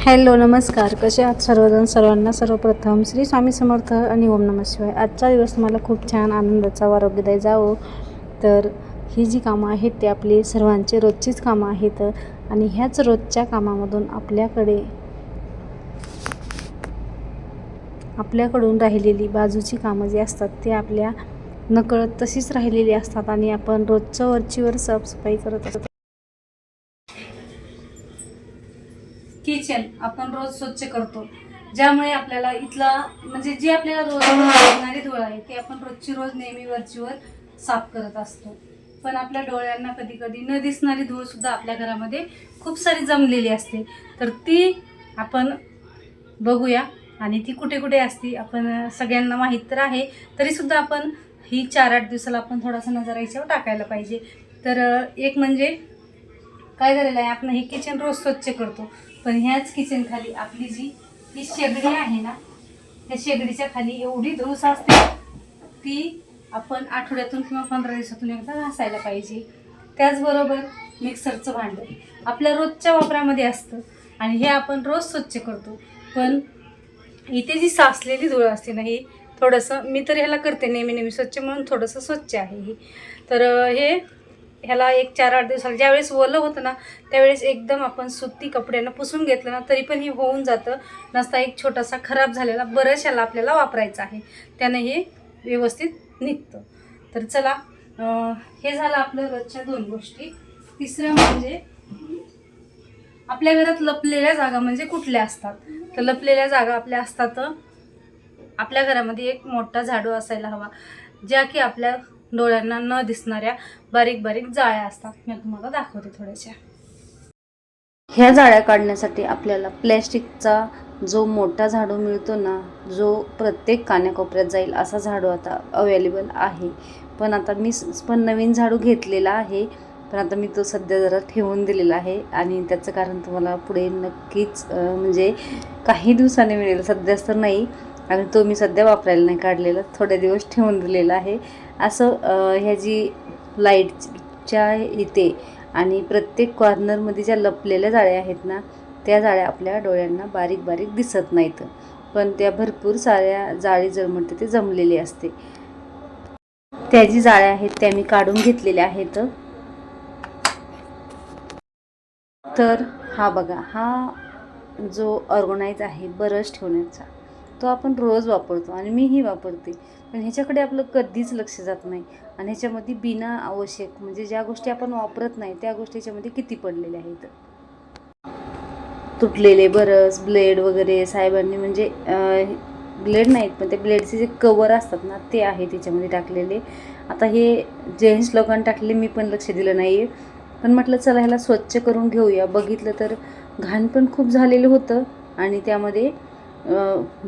Hello नमस्कार, कसे आहात सर्वजण. सर्वांना सर्वप्रथम श्री स्वामी समर्थ आणि ओम नमः शिवाय. आजचा दिवस मला खूप छान आनंदाचा व आरोग्यदायी जावो. तर ही जी कामं आहेत ते आपली सर्वांचे रोजचीच कामं आहेत आणि ह्याच रोजच्या कामामधून आपल्याकडून राहिलेली बाजूची कामं जी असतात ते आपल्या नकळत तशीच राहिलेली असतात आणि आपण रोजचं वरचीवर साफसफाई करत असतो. किचन आपण रोज स्वच्छ करतो, ज्यामुळे आपल्याला इथला म्हणजे जी आपल्याला रोज लागणारी धूळ आहे ती आपण रोजची रोज नेहमी वरचीवर साफ करत असतो. पण आपल्या डोळ्यांना कधी कधी न दिसणारी धूळ सुद्धा आपल्या घरामध्ये खूप सारी जमलेली असते. तर ती आपण बघूया आणि ती कुठे कुठे असते आपण सगळ्यांना माहीत तर आहे, तरी सुद्धा आपण ही 4-8 दिवसाला आपण थोडासा नजर याच्यावर टाकायला पाहिजे. तर एक म्हणजे काय झालेलं आहे, आपण हे किचन रोज स्वच्छ करतो, पण ह्याच किचन खाली आपली जी ही शेगडी आहे ना, त्या शेगडीच्या खाली एवढी धूळ असते ती आपण आठवड्यातून किंवा 15 दिवसातून एकदा घासायला पाहिजे. त्याचबरोबर मिक्सरचं भांडं आपल्या रोजच्या वापरामध्ये असतं आणि हे आपण रोज स्वच्छ करतो, पण इथे जी साचलेली धूळ असते ना, ही थोडंसं मी तर ह्याला करते नेहमी स्वच्छ म्हणून थोडंसं स्वच्छ आहे ही. तर ह्याला एक 4-8 दिवसाला ज्यावेळेस ओलं होतं ना त्यावेळेस एकदम आपण सुती कपड्यानं पुसून घेतलं ना तरी पण हे होऊन जातं. नसता एक छोटासा खराब झालेला ब्रशला आपल्याला वापरायचा आहे, त्यानं हे व्यवस्थित निघतं. तर चला, हे झालं आपलं रोजच्या 2 गोष्टी. तिसरं म्हणजे आपल्या घरात लपलेल्या जागा म्हणजे कुठल्या असतात, तर लपलेल्या जागा आपल्या असतात आपल्या घरामध्ये एक मोठा झाडू असायला हवा, ज्या की आपल्या डोळ्यांना न दिसणाऱ्या बारीक बारीक जाळ्या असतात. मी तुम्हाला दाखवते थोड्याशा. ह्या जाळ्या काढण्यासाठी आपल्याला प्लॅस्टिकचा जो मोठा झाडू मिळतो ना, जो प्रत्येक कान्याकोपऱ्यात जाईल असा झाडू आता अवेलेबल आहे. पण आता मी पण नवीन झाडू घेतलेला आहे, पण आता मी तो सध्या जरा ठेवून दिलेला आहे आणि त्याचं कारण तुम्हाला पुढे नक्कीच म्हणजे काही दिवसांनी मिळेल, सध्याच तर नाही. आणि तो मी सध्या वापरायला नाही काढलेला, थोडे दिवस ठेवून दिलेला आहे. असं ह्या जी लाईटच्या इथे आणि प्रत्येक कॉर्नरमध्ये ज्या लपलेल्या जाळ्या आहेत ना, त्या जाळ्या आपल्या डोळ्यांना बारीक बारीक दिसत नाहीत, पण त्या भरपूर साऱ्या जाळी जळमटते ते जमलेली असते. त्या जी जाळ्या आहेत त्या मी काढून घेतलेल्या आहेत. तर हा बघा, हा जो ऑर्गनाइज आहे ब्रश ठेवण्याचा, तो आपण रोज वापरतो आणि मीही वापरते, पण ह्याच्याकडे आपलं कधीच लक्ष जात नाही. आणि ह्याच्यामध्ये बिना आवश्यक म्हणजे ज्या गोष्टी आपण वापरत नाही त्या गोष्टी ह्याच्यामध्ये किती पडलेल्या आहेत. तुटलेले बरस, ब्लेड वगैरे साहेबांनी म्हणजे ब्लेड नाहीत पण ते ब्लेडचे जे कवर असतात ना ते आहे त्याच्यामध्ये टाकलेले. आता हे जेंट्स लोकांनी टाकलेले, मी पण लक्ष दिलं नाही आहे, पण म्हटलं चला ह्याला स्वच्छ करून घेऊया. बघितलं तर घाण पण खूप झालेलं होतं आणि त्यामध्ये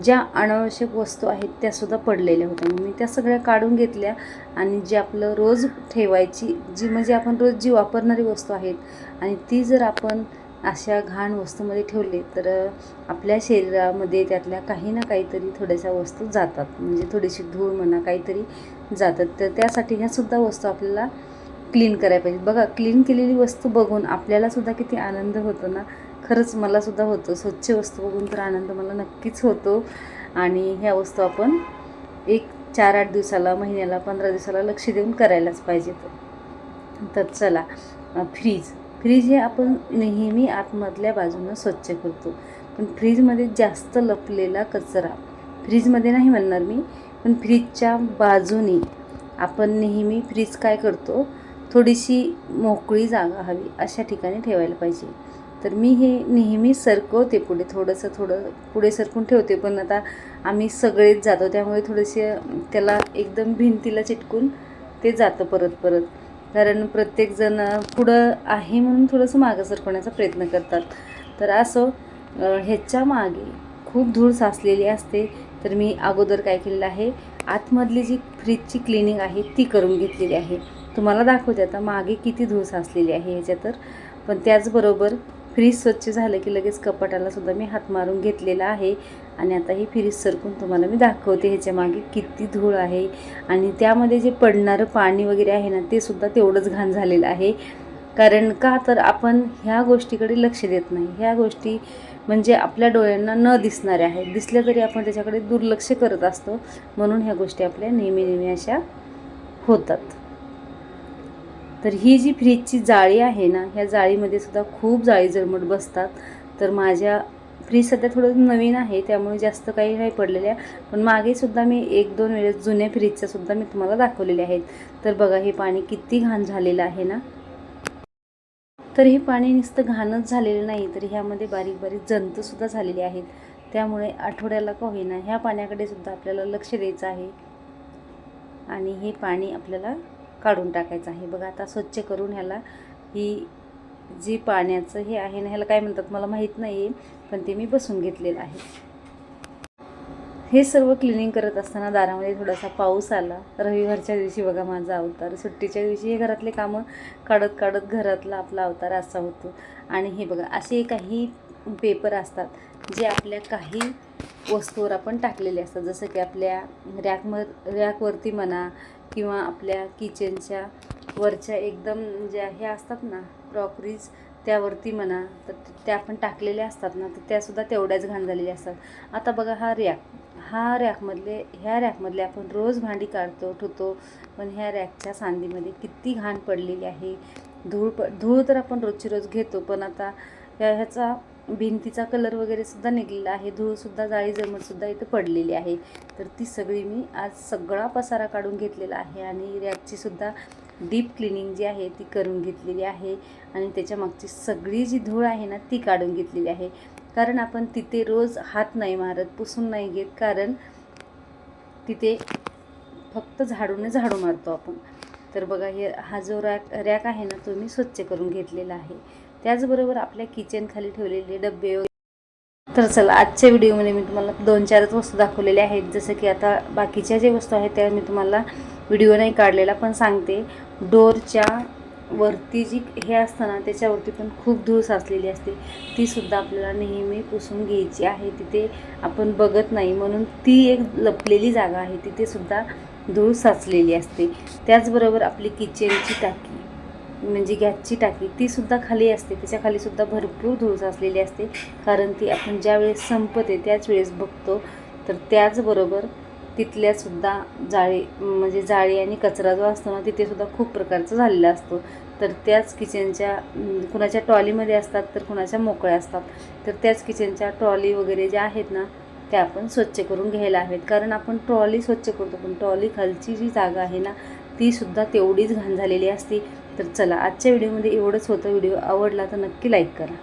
ज्या अनावश्यक वस्तू आहेत त्यासुद्धा पडलेल्या होत्या. मी त्या सगळ्या काढून घेतल्या आणि जे आपलं रोज ठेवायची जी म्हणजे आपण रोज जी वापरणारी वस्तू आहेत आणि ती जर आपण अशा घाण वस्तूमध्ये ठेवले तर आपल्या शरीरामध्ये त्यातल्या काही ना काहीतरी थोड्याशा वस्तू जातात, म्हणजे थोडीशी धूळ म्हणा काहीतरी जातात. तर त्यासाठी ह्यासुद्धा वस्तू आपल्याला क्लीन करायला पाहिजे. बघा, क्लीन केलेली वस्तू बघून आपल्यालासुद्धा किती आनंद होतो ना. खरंच मलासुद्धा होतो, स्वच्छ वस्तू बघून तर आनंद मला नक्कीच होतो. आणि ह्या वस्तू आपण एक 4-8 दिवसाला, महिन्याला, 15 दिवसाला लक्ष देऊन करायलाच पाहिजेत. तर चला, फ्रीज हे आपण नेहमी आतमधल्या बाजूनं स्वच्छ करतो, पण फ्रीजमध्ये जास्त लपलेला कचरा, फ्रीजमध्ये नाही म्हणणार मी, पण फ्रीजच्या बाजूने आपण नेहमी फ्रीज काय करतो, थोडीशी मोकळी जागा हवी अशा ठिकाणी ठेवायला पाहिजे. तर मी हे नेहमी सरकवते पुढे, थोडं पुढे सरकून ठेवते, पण आता आम्ही सगळेच जातो त्यामुळे थोडेसे त्याला एकदम भिंतीला चिटकून ते जातं परत, कारण प्रत्येकजण पुढं आहे म्हणून थोडंसं मागं सरकवण्याचा प्रयत्न करतात. तर असं ह्याच्या मागे खूप धूळ साचलेली असते. तर मी अगोदर काय केलेलं आहे, आतमधली जी फ्रीजची क्लिनिंग आहे ती करून घेतलेली आहे. तुम्हाला दाखवते आता मागे किती धूळ साचलेली आहे ह्याच्या. तर पण त्याचबरोबर फ्रीज स्वच्छ झालं की लगेच कपाटालासुद्धा मी हात मारून घेतलेला आहे आणि आता ही फ्रीज सरकून तुम्हाला मी दाखवते ह्याच्या मागे किती धूळ आहे. आणि त्यामध्ये जे पडणारं पाणी वगैरे आहे ना ते सुद्धा तेवढंच घाण झालेलं आहे. कारण का तर आपण ह्या गोष्टीकडे लक्ष देत नाही. ह्या गोष्टी म्हणजे आपल्या डोळ्यांना न दिसणाऱ्या आहेत, दिसल्या तरी आपण त्याच्याकडे दुर्लक्ष करत असतो, म्हणून ह्या गोष्टी आपल्या नेहमी अशा होतात. तर ही जी फ्रीजची जाळी आहे ना, ह्या जाळीमध्ये सुद्धा खूप जाळी जळमट बसतात. तर माझ्या फ्रीज सध्या थोडं नवीन आहे, त्यामुळे जास्त काही नाही पडलेल्या, पण मागे सुद्धा मी 1-2 वेळेस जुन्या फ्रीजच्या सुद्धा मी तुम्हाला दाखवलेले आहेत. तर बघा हे पाणी किती घाण झालेलं आहे ना. तर हे पाणी नुसतं घाणच झालेलं नाही, तर ह्यामध्ये बारीक बारीक जंतूसुद्धा झालेले आहेत. त्यामुळे आठवड्याला का होईना ह्या पाण्याकडे सुद्धा आपल्याला लक्ष द्यायचं आहे आणि हे पाणी आपल्याला काढून टाकायचं आहे. बघा आता स्वच्छ करून ह्याला ही जी पाण्याचं हे आहे ना, ह्याला काय म्हणतात मला माहीत नाही, पण ते मी बसून घेतलेलं आहे. हे सर्व क्लिनिंग करत असताना दारामध्ये थोडासा पाऊस आला. रविवारच्या दिवशी बघा माझा अवतार, सुट्टीच्या दिवशी हे घरातले कामं काढत काढत घरातला आपला अवतार असा होतो. आणि हे बघा असे काही पेपर असतात जे आपल्या काही वस्तूवर आपण टाकलेले असतात, जसं की आपल्या रॅकवरती म्हणा किंवा आपल्या किचनच्या वरच्या एकदम ज्या हे असतात ना क्रॉकरीज त्यावरती म्हणा, तर त्या आपण टाकलेल्या असतात ना, तर त्यासुद्धा तेवढ्याच घाण झालेल्या असतात. आता बघा ह्या रॅकमधले आपण रोज भांडी काढतो ठेवतो, पण ह्या रॅकच्या सांधीमध्ये किती घाण पडलेली आहे. धूळ तर आपण रोजची रोज घेतो, पण आता ह्याचा भिंतीचा कलर वगैरे सुद्धा निघलेला आहे, धूळसुद्धा जाळी जळमटसुद्धा इथं पडलेली आहे. तर ती सगळी मी आज सगळा पसारा काढून घेतलेला आहे आणि रॅकची सुद्धा डीप क्लिनिंग जी आहे ती करून घेतलेली आहे आणि त्याच्या मागची सगळी जी धूळ आहे ना ती काढून घेतलेली आहे. कारण आपण तिथे रोज हात नाही मारत, पुसून नाही घेत, कारण तिथे फक्त झाडू मारतो आपण. तर बघा हा जो रॅक आहे ना तो मी स्वच्छ करून घेतलेला आहे. त्याचबरोबर आपल्या किचन खाली ठेवलेले डबे वगैरे. तर चला आजच्या व्हिडिओमध्ये मी तुम्हाला 2-4 वस्तू दाखवलेल्या आहेत. जसं की आता बाकीच्या ज्या वस्तू आहेत त्या मी तुम्हाला व्हिडिओ नाही काढलेला, पण सांगते. डोरच्या वरती जी हे असतं ना त्याच्यावरती पण खूप धूळ साचलेली असते, तीसुद्धा आपल्याला नेहमी पुसून घ्यायची आहे. तिथे आपण बघत नाही म्हणून ती एक लपलेली जागा आहे, तिथेसुद्धा धूळ साचलेली असते. त्याचबरोबर आपली किचनची टाकी म्हणजे गॅसची टाकी तीसुद्धा खाली असते, त्याच्या खालीसुद्धा भरपूर धूळ साचलेली असते, कारण ती आपण ज्या वेळेस संपते त्याच वेळेस बघतो. तर त्याचबरोबर तिथल्यासुद्धा जाळी आणि कचरा जो असतो ना तिथेसुद्धा खूप प्रकारचा झालेला असतो. तर त्याच किचनच्या कुणाच्या ट्रॉलीमध्ये असतात तर कुणाच्या मोकळ्या असतात. तर त्याच किचनच्या ट्रॉली वगैरे ज्या आहेत ना त्या आपण स्वच्छ करून घ्यायला हवेत, कारण आपण ट्रॉली स्वच्छ करतो पण ट्रॉली खालची जी जागा आहे ना तीसुद्धा तेवढीच घाण झालेली असते. तर चला आजच्या व्हिडिओमध्ये एवढंच होतं. व्हिडिओ आवडला तर नक्की लाईक करा.